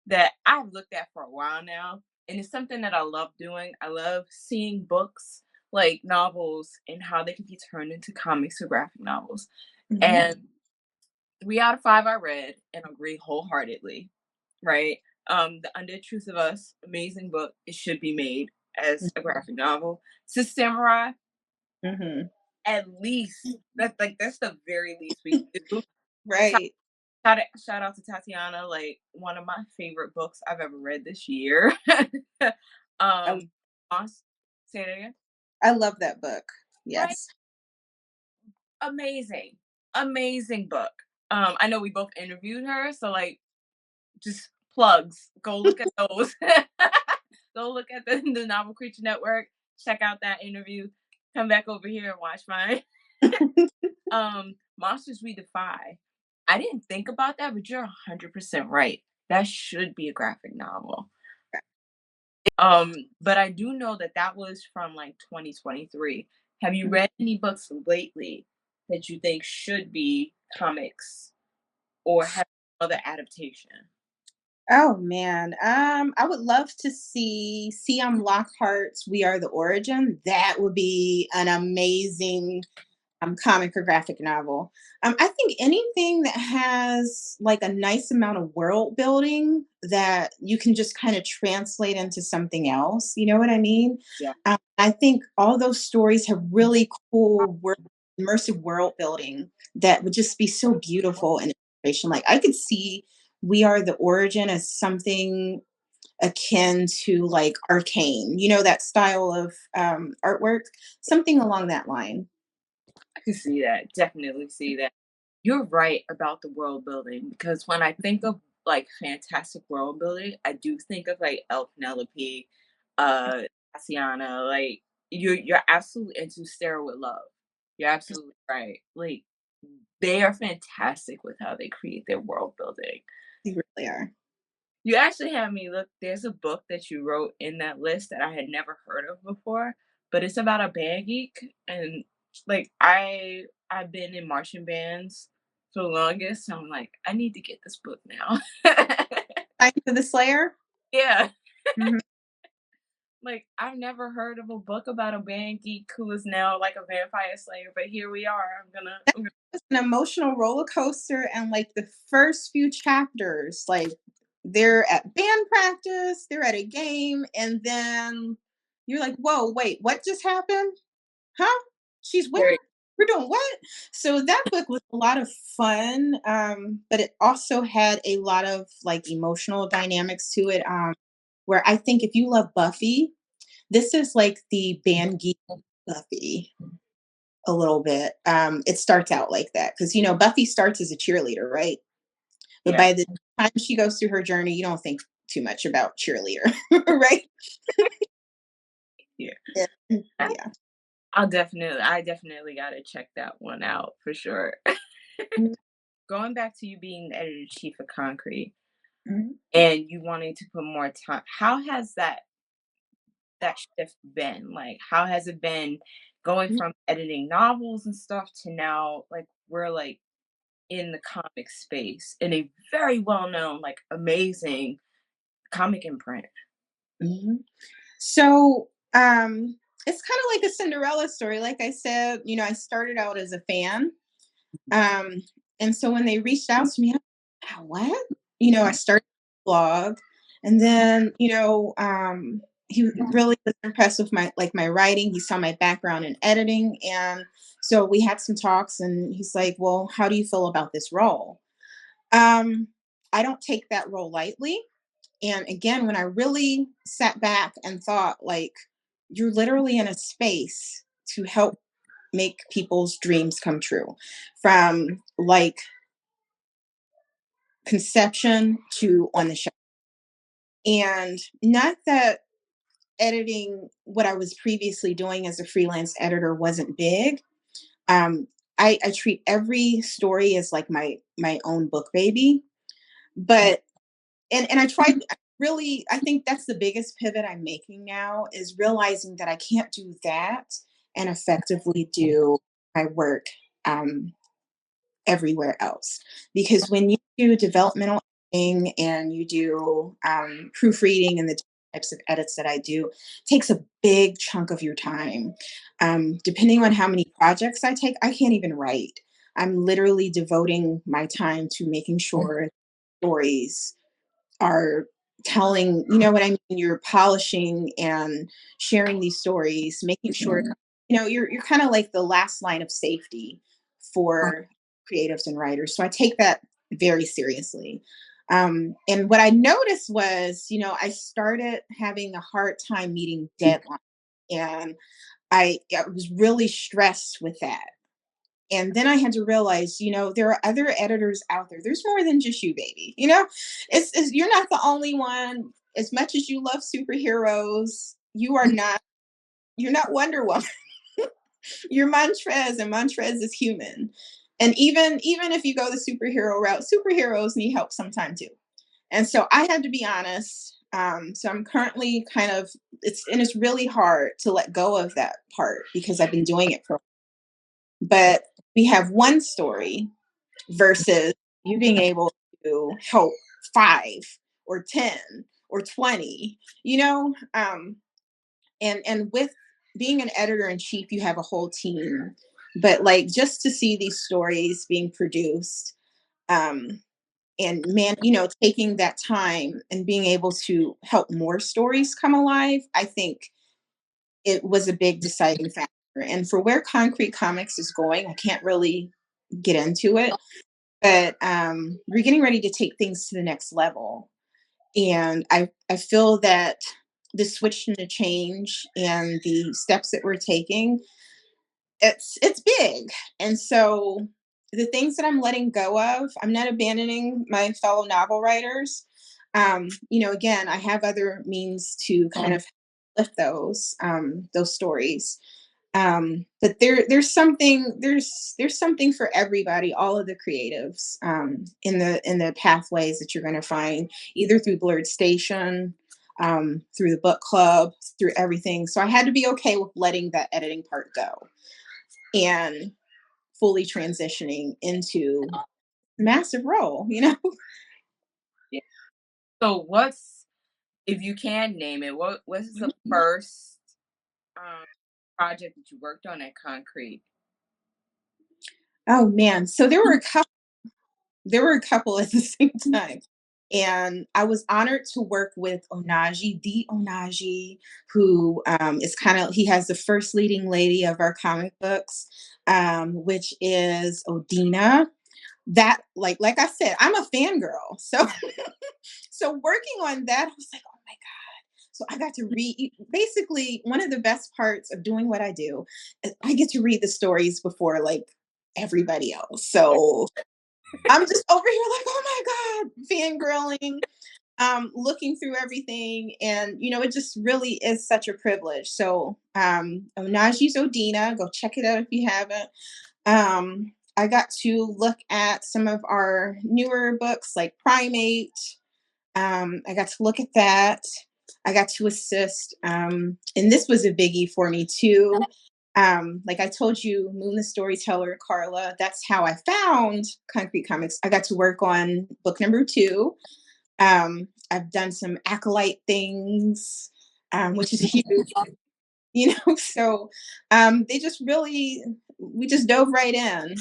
that I've looked at for a while now, and it's something that I love doing. I love seeing books like novels and how they can be turned into comics or graphic novels. Mhm. And 3 out of 5 I read and agree wholeheartedly, right? The Undead Truth of Us, amazing book. It should be made as a graphic novel. Sis Samurai, Mhm. at least that's the very least we can do. Ta- Right. shout out to Tatiana, like one of my favorite books I've ever read this year. I, um, say it again. I love that book. Right, Yes. amazing, amazing book. I know we both interviewed her, so like just plugs. Go look at those. Go look at the Novel Creature Network. Check out that interview. Come back over here and watch mine. Monsters We Defy. I didn't think about that, but you're 100% right. That should be a graphic novel. But I do know that that was from like 2023. Have you read any books lately that you think should be comics or have other adaptation? Oh man, I would love to see C.M. Lockhart's "We Are the Origin." That would be an amazing comic or graphic novel. I think anything that has like a nice amount of world building that you can just kind of translate into something else. You know what I mean? Yeah. I think all those stories have really cool immersive world building that would just be so beautiful and illustration. Like I could see We Are the Origin as something akin to like Arcane, that style of artwork, something along that line. I can see that. Definitely see that. You're right about the world building because when I think of like fantastic world building, I do think of like El Penelope, uh, Tatiana. Like you're absolutely into Stare with Love. You're absolutely right. Like they are fantastic with how they create their world building. They really are. You actually had me look. There's a book that you wrote in that list that I had never heard of before, but it's about a band geek, and like I've been in marching bands for the longest, so I'm like, I need to get this book now. Time for the Slayer. Yeah, Mhm. like I've never heard of a book about a band geek who is now like a vampire slayer, but here we are. I'm gonna It's an emotional roller coaster, and like the first few chapters, like they're at band practice, they're at a game, and then you're like, whoa, wait, what just happened? Huh? She's where? very We're doing what? So that book was a lot of fun, but it also had a lot of like emotional dynamics to it. Where I think if you love Buffy, this is like the band geek Buffy a little bit. It starts out like that because Buffy starts as a cheerleader, right? But yeah by the time she goes through her journey, you don't think too much about cheerleader, right? yeah. Yeah. I Yeah. I definitely gotta check that one out for sure. Going back to you being the editor chief of Concrete Mhm. and you wanting to put more time, how has that shift been? Like, how has it been going from editing novels and stuff to now, like, we're like in the comic space in a very well known, like, amazing comic imprint? Mhm. So, it's kind of like a Cinderella story. Like I said, I started out as a fan. Um, and so when they reached out to me, "Wow, what?" I started a blog, and then, he really was impressed with my writing. He saw my background in editing, and so we had some talks, and he's like, "Well, how do you feel about this role?" Um, I don't take that role lightly. And again, when I really sat back and thought, like, you're literally in a space to help make people's dreams come true from like conception to on the show. And not that editing what I was previously doing as a freelance editor wasn't big. Um, I treat every story as like my own book baby. But and I tried really I think that's the biggest pivot I'm making now is realizing that I can't do that and effectively do my work um, everywhere else. Because when you do developmental editing and you do proofreading and the types of edits that I do, takes a big chunk of your time. Depending on how many projects I take, I can't even write. I'm literally devoting my time to making sure stories are telling, you know what I mean? You're polishing and sharing these stories, making sure, you're kind of like the last line of safety for creatives and writers. So I take that very seriously. And what I noticed was, I started having a hard time meeting deadlines. And I was really stressed with that. And then I had to realize, there are other editors out there. There's more than just you, baby. You're not the only one. As much as you love superheroes, you're not Wonder Woman. You're Montrez, and Montrez is human. And even if you go the superhero route, superheroes need help sometime too. And so I had to be honest. So I'm currently it's really hard to let go of that part because I've been doing it for, but we have one story versus you being able to help 5 or 10 or 20, and with being an editor in chief, you have a whole team. But like just to see these stories being produced, um, and man, taking that time and being able to help more stories come alive, I think it was a big deciding factor. And for where Concrete Comics is going, I can't really get into it, but we're getting ready to take things to the next level. And I feel that the switch and the change and the steps that we're taking, it's big. And so the things that I'm letting go of, I'm not abandoning my fellow novel writers. Again, I have other means to kind of lift those stories. But there's something for everybody, all of the creatives, in the pathways that you're going to find either through Blurred Station, through the book club, through everything. So I had to be okay with letting that editing part go and fully transitioning into massive role. Yeah. So what's, if you can name it, what's the first um project that you worked on at Concrete? Oh man, so there were a couple at the same time. And I was honored to work with Onaji, D. Onaji, who is he has the first leading lady of our comic books, which is Odina. That, like I said, I'm a fangirl. So so working on that, I was like, oh my God. So I got to read, basically one of the best parts of doing what I do is I get to read the stories before like everybody else. So I'm just over here like, oh my God, fangirling, looking through everything. And, it just really is such a privilege. So, Onaji's Odina, go check it out if you haven't. I got to look at some of our newer books like Primate. I got to look at that. I got to assist. And this was a biggie for me too. Like I told you, Moon the Storyteller, Carla, that's how I found Concrete Comics. I got to work on book number 2. I've done some acolyte things, which is huge, so they just really, we just dove right in,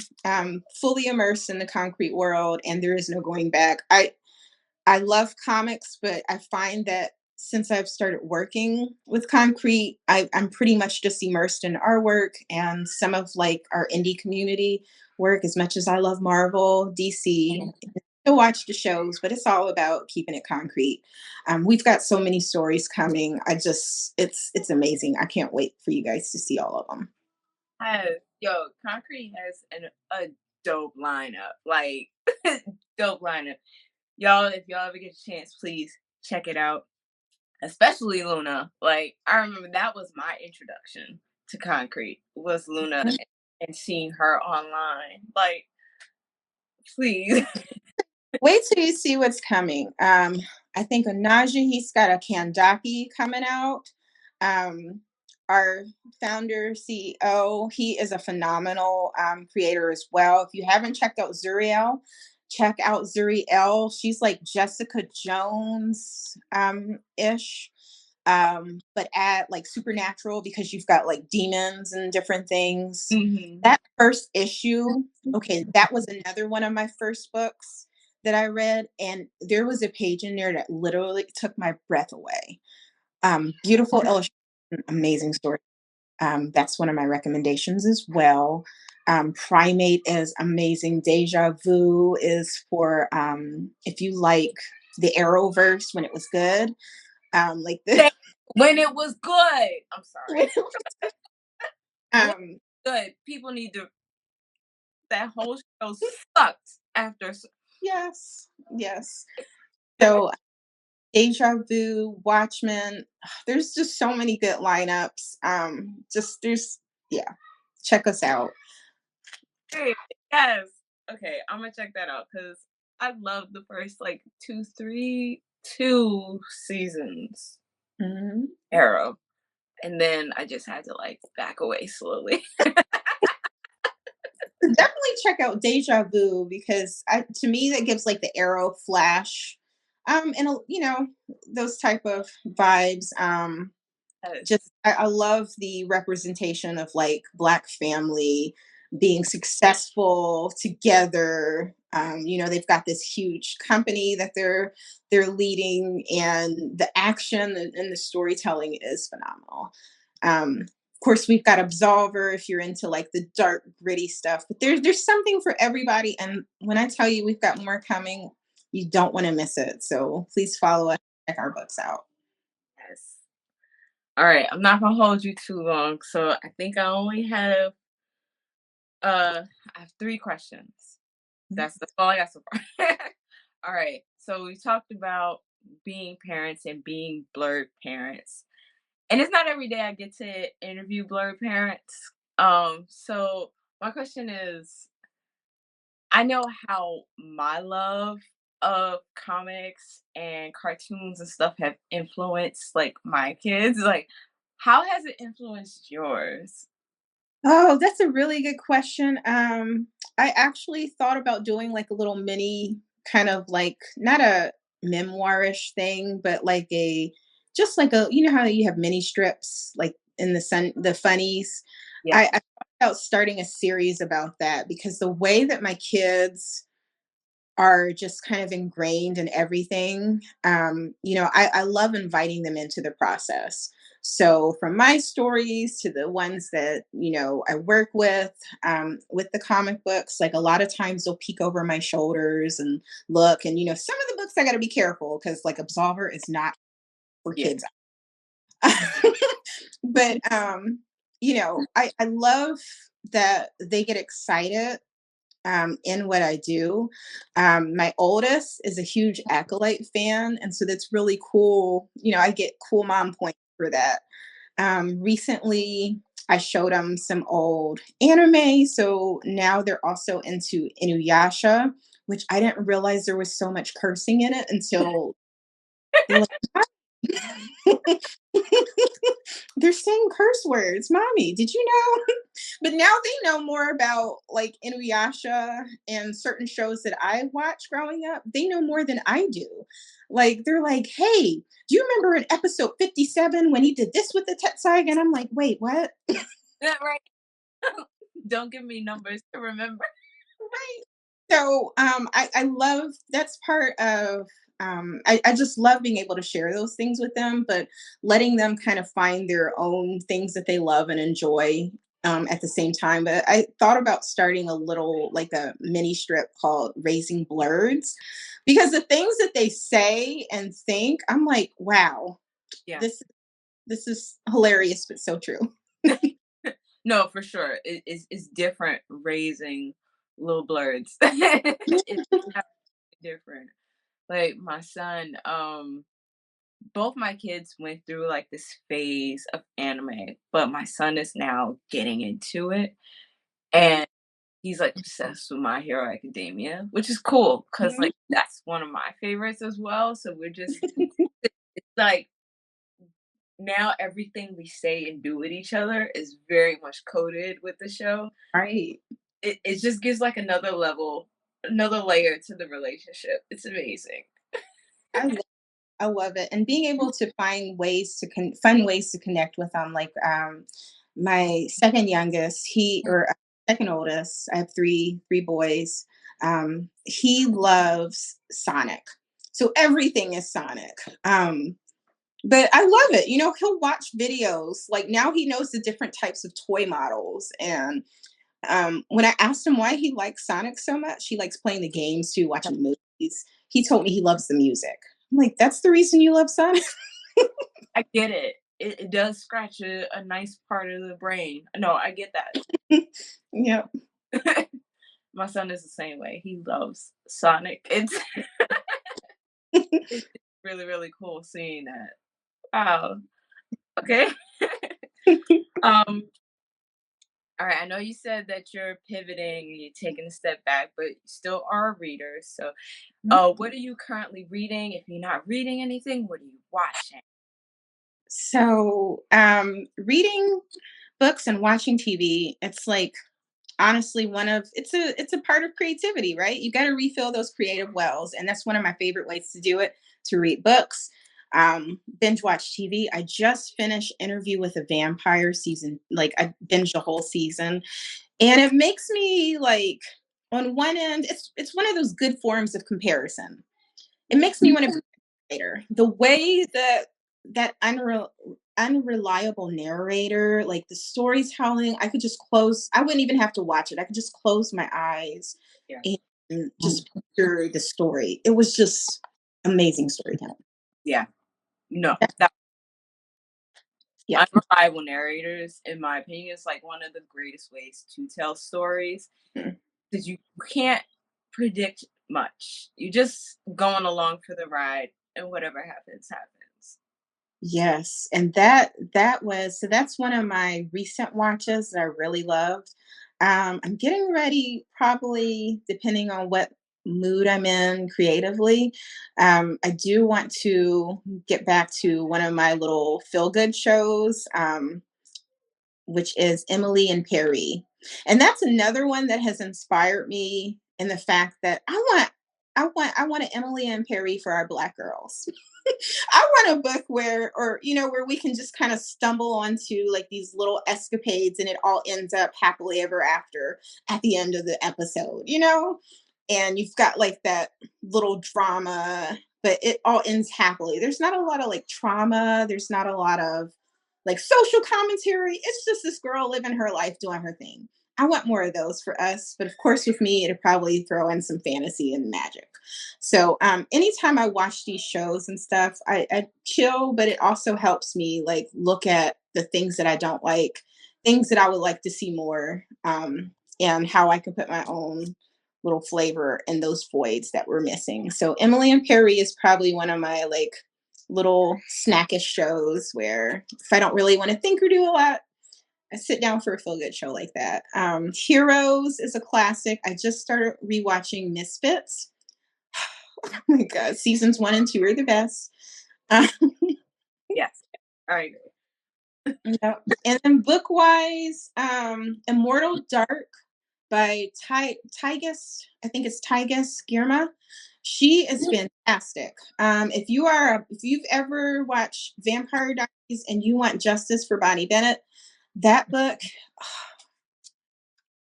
fully immersed in the concrete world, and there is no going back. I love comics, but I find that since I've started working with concrete, I'm pretty much just immersed in our work and some of like our indie community work. As much as I love Marvel, DC, to watch the shows, but it's all about keeping it concrete. We've got so many stories coming. It's amazing. I can't wait for you guys to see all of them. Yo, Concrete has a dope lineup, like dope lineup. Y'all, if y'all ever get a chance, please check it out. Especially Luna. Like I remember that was my introduction to Concrete was Luna and seeing her online. Like, please. Wait till you see what's coming. I think Onaji, he's got a Kandaki coming out. Um, our founder, CEO, he is a phenomenal creator as well. If you haven't checked out Zuriel, check out Zuriel. She's like Jessica Jones ish, but add like supernatural because you've got like demons and different things. Mhm. That first issue, okay, that was another one of my first books that I read, and there was a page in there that literally took my breath away. Beautiful illustration, amazing story. That's one of my recommendations as well. Primate is amazing. Deja Vu is for if you like the Arrowverse when it was good. Like the When it was good. I'm sorry. When um, good. People need to that whole show sucked after yes, yes. So Deja Vu, Watchmen. There's just so many good lineups. Just there's yeah, check us out. Hey, yes. Okay, I'm gonna check that out because I love the first like two seasons Mhm. Arrow. And then I just had to like back away slowly. Definitely check out Deja Vu because to me that gives like the Arrow Flash, and those type of vibes. Yes. Just I love the representation of like Black family being successful together. They've got this huge company that they're leading, and the action and the storytelling is phenomenal. Of course, we've got Absolver if you're into like the dark, gritty stuff. But there's something for everybody. And when I tell you we've got more coming, you don't want to miss it. So please follow us, check our books out. Yes. All right, I'm not gonna hold you too long. So I think I only have I have 3 questions. That's all I got so far. All right. So we talked about being parents and being blurred parents. And it's not every day I get to interview blurred parents. So my question is, I know how my love of comics and cartoons and stuff have influenced like my kids. Like, how has it influenced yours? Oh, that's a really good question. I actually thought about doing like a little mini kind of like not a memoirish thing, but like a just like a you know how you have mini strips like in the funnies. Yeah. I thought about starting a series about that because the way that my kids are just kind of ingrained in everything. I love inviting them into the process. So from my stories to the ones that, I work with the comic books, like a lot of times they'll peek over my shoulders and look. And, some of the books I got to be careful because like Absolver is not for Yeah. kids. But, I love that they get excited in what I do. My oldest is a huge Acolyte fan, and so that's really cool. I get cool mom points for that. Recently, I showed them some old anime, so now they're also into Inuyasha, which I didn't realize there was so much cursing in it until they're like, they're saying curse words, mommy. Did you know? But now they know more about like Inuyasha and certain shows that I watched growing up. They know more than I do. Like they're like, "Hey, do you remember in episode 57 when he did this with the Tetsaiga?" And I'm like, "Wait, what?" Yeah, right. Don't give me numbers to remember. Right. So I love that's part of I just love being able to share those things with them, but letting them kind of find their own things that they love and enjoy at the same time. But I thought about starting a little like a mini strip called Raising Blurds because the things that they say and think, I'm like, wow, Yeah. this this is hilarious but so true. No, for sure. It's different raising little blurs. It's absolutely different. Like my son, both my kids went through like this phase of anime, but my son is now getting into it. And he's like obsessed with My Hero Academia, which is cool because Mhm. like that's one of my favorites as well. So it's like now everything we say and do with each other is very much coded with the show. Right. It just gives like another level, another layer to the relationship. It's amazing. I I love it, and being able to find ways to fun ways to connect with them. Like my second youngest, second oldest. I have three boys. He loves Sonic, so everything is Sonic. But I love it. He'll watch videos. Like now, he knows the different types of toy models, and when I asked him why he likes Sonic so much, he likes playing the games too, watching the movies. He told me he loves the music. I'm like, that's the reason you love Sonic? I get it. It does scratch a nice part of the brain. No, I get Yeah. that. My son is the same way. He loves Sonic. It's really, really cool seeing that. Wow. Okay. Um, all right. I know you said that you're pivoting, you're taking a step back, but you still are a reader. So, what are you currently reading? If you're not reading anything, what are you watching? So, reading books and watching TV, it's like honestly it's a part of creativity, right? You got to refill those creative wells, and that's one of my favorite ways to do it, to read books, binge watch TV. I just finished Interview with a Vampire season, like I binged the whole season, and it makes me like on one end it's one of those good forms of comparison. It makes me want to be a writer. The way that unreal unreliable narrator. Like the storytelling, I wouldn't even have to watch it. I could just close my eyes Yeah. and just picture the story. It was just amazing storytelling. Yeah. No, that Yeah. unreliable narrators, in my opinion, is like one of the greatest ways to tell stories Mm. because you can't predict much. You're just going along for the ride, and whatever happens, happens. Yes, and that's one of my recent watches that I really loved. I'm getting ready, probably depending on what mood I'm in creatively. I do want to get back to one of my little feel good shows, which is Emily and Perry, and that's another one that has inspired me in the fact that I want an Emily and Perry for our Black girls. I want a book where, or where we can just kind of stumble onto like these little escapades, and it all ends up happily ever after at the end of the episode. And you've got like that little drama, but it all ends happily. There's not a lot of like trauma. There's not a lot of like social commentary. It's just this girl living her life, doing her thing. I want more of those for us, but of course, with me, it'd probably throw in some fantasy and magic. So anytime I watch these shows and stuff, I chill, but it also helps me like look at the things that I don't like, things that I would like to see more, and how I can put my own little flavor in those voids that we're missing. So Emily and Perry is probably one of my like little snackish shows where if I don't really want to think or do a lot, I sit down for a feel good show like that. Heroes is a classic. I just started rewatching Misfits. Oh my god, seasons 1 and 2 are the best. Uh, Yes, I agree. yeah. And then book-wise, Immortal Dark by Tygus, I think it's Tygus Girma. She is fantastic. If you've ever watched Vampire Diaries and you want justice for Bonnie Bennett, that book,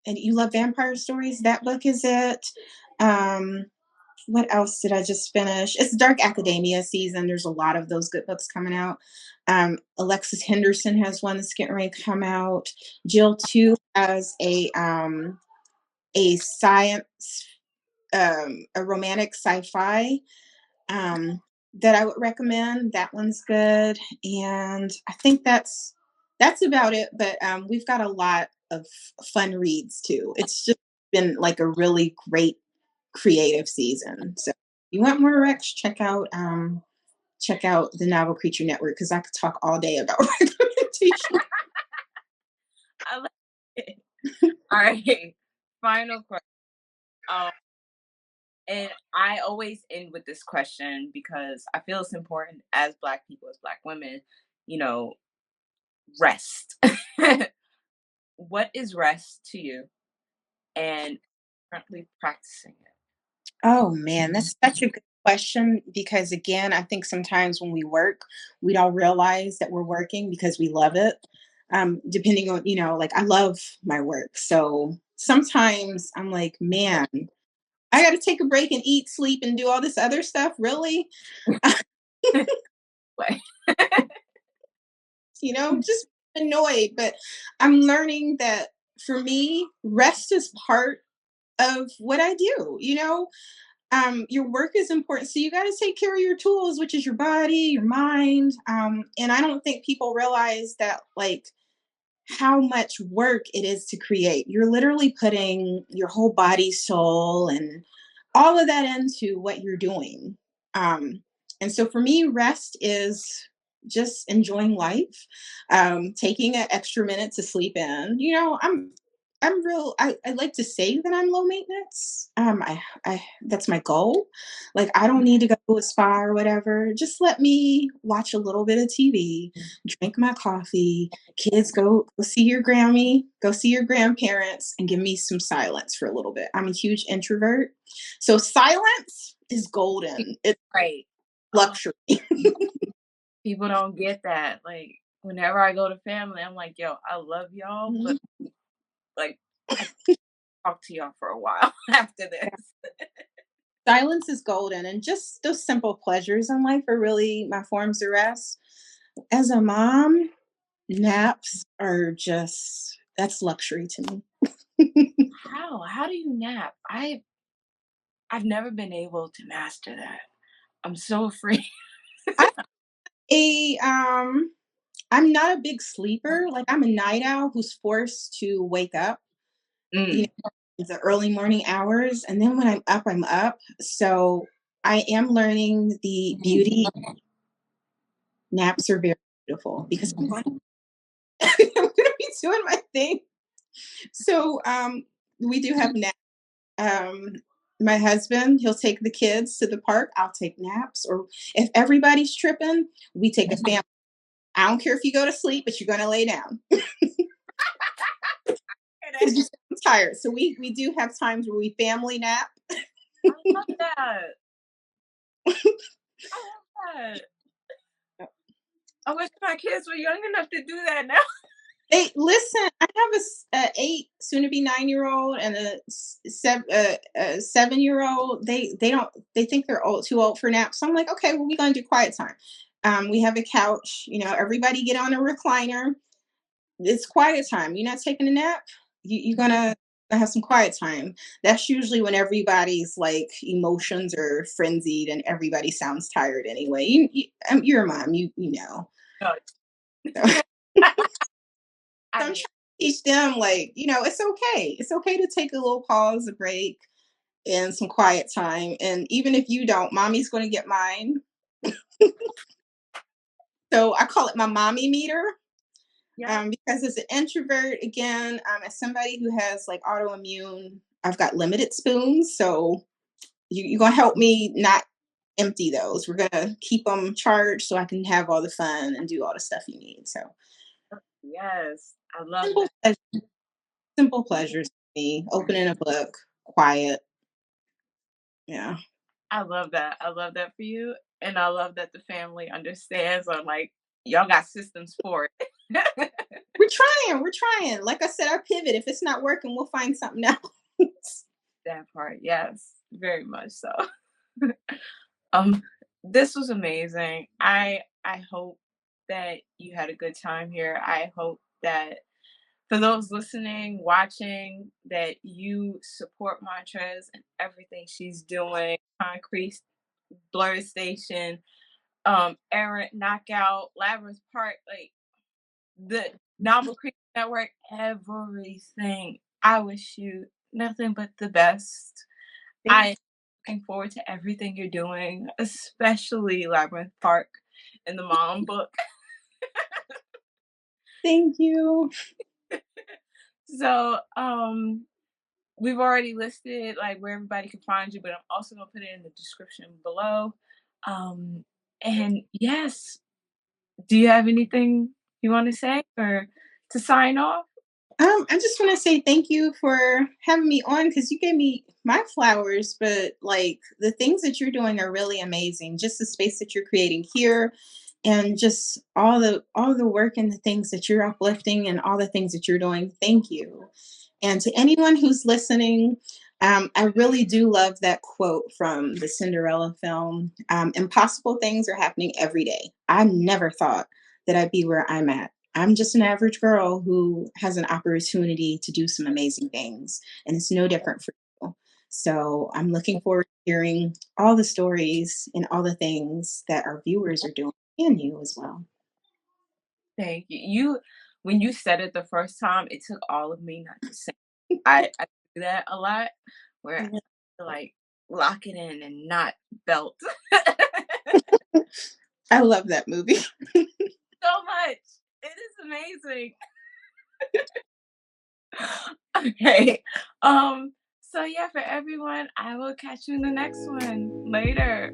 and you love vampire stories, that book is it. Um, what else did I just finish? It's Dark Academia season. There's a lot of those good books coming out. Alexis Henderson has one that's getting ready to come out. Jill too has a science, a romantic sci-fi, that I would recommend. That one's good, and I think that's about it. But we've got a lot of fun reads too. It's just been like a really great creative season. So if you want more Rex, check out the Novel Creature Network because I could talk all day about recommendations. I like it. All right. Final question. Um, and I always end with this question because I feel it's important as Black people, as Black women, you know, rest. What is rest to you? And currently practicing it. Oh man, that's such a good question because again, I think sometimes when we work, we don't realize that we're working because we love it. Depending on, like I love my work. So sometimes I'm like, man, I got to take a break and eat, sleep, and do all this other stuff. Really? Way. Just annoyed. But I'm learning that for me, rest is part of what I do. Your work is important. So you got to take care of your tools, which is your body, your mind. And I don't think people realize that, like, how much work it is to create. You're literally putting your whole body, soul, and all of that into what you're doing. Um, and so for me, rest is just enjoying life, taking an extra minute to sleep in. I like to say that I'm low maintenance. I that's my goal. Like I don't need to go to a spa or whatever. Just let me watch a little bit of TV, drink my coffee, kids go see your Grammy, go see your grandparents, and give me some silence for a little bit. I'm a huge introvert. So silence is golden. It's Right. luxury. People don't get that. Like, whenever I go to family, I'm like, yo, I love y'all, but like, I talk to y'all for a while after this. Silence is golden, and just those simple pleasures in life are really my forms of rest. As a mom, naps are just that's luxury to me. How do you nap? I've never been able to master that. I'm so afraid. I a I'm not a big sleeper. Like I'm a night owl who's forced to wake up, you Mm. know, in the early morning hours, and then when I'm up, I'm up. So I am learning the beauty. Naps are very beautiful because I'm going I'm gonna be doing my thing. So we do have naps. Um, my husband, he'll take the kids to the park. I'll take naps, or if everybody's tripping, we take a family. I don't care if you go to sleep, but you're gonna lay down because you sound tired. So we do have times where we family nap. I love that. I love that. I wish my kids were young enough to do that now. Hey, listen, I have a 8, soon to be 9-year-old, and a 7-year-old. They don't they think they're too old for naps. So I'm like, okay, well, we're gonna do quiet time. We have a couch. Everybody get on a recliner. It's quiet time. You're not taking a nap. You're gonna have some quiet time. That's usually when everybody's like emotions are frenzied and everybody sounds tired anyway. You're a mom. You know. No, So I I'm trying mean, to teach them, like, it's okay. It's okay to take a little pause, a break, and some quiet time. And even if you don't, mommy's going to get mine. So I call it my mommy meter, yeah. because as an introvert, again, as somebody who has like autoimmune, I've got limited spoons. So you're going to help me not empty those. We're going to keep them charged so I can have all the fun and do all the stuff you need. So Yes, I love simple, that. simple pleasures for me. Opening a book, quiet. Yeah. I love that. I love that for you, and I love that the family understands. Or like, y'all got systems for it. We're trying. Like I said, I pivot. If it's not working, we'll find something else. That part, yes, very much so. Um, this was amazing. I hope that you had a good time here. I hope that for those listening, watching, that you support Montrez and everything she's doing. Concrete, Blur Station, Errant, Knockout, Labyrinth Park, like the Novel Creek Network, everything. I wish you nothing but the best. Thank, I looking forward to everything you're doing, especially Labyrinth Park and the Mom book. thank you. So, we've already listed like where everybody can find you, but I'm also gonna put it in the description below. Um, and yes, do you have anything you want to say or to sign off? I just want to say thank you for having me on, because you gave me my flowers, but like the things that you're doing are really amazing. Just the space that you're creating here, and just all the work and the things that you're uplifting and all the things that you're doing. Thank you. And to anyone who's listening, I really do love that quote from the Cinderella film. Impossible things are happening every day. I never thought that I'd be where I'm at. I'm just an average girl who has an opportunity to do some amazing things, and it's no different for you. So I'm looking forward to hearing all the stories and all the things that our viewers are doing, and you as well. Thank you. When you said it the first time, it took all of me not to say. I do that a lot, where Yeah. I like lock it in and not belt. I love that movie. So much. It is amazing. Okay. So yeah, for everyone, I will catch you in the next one. Later.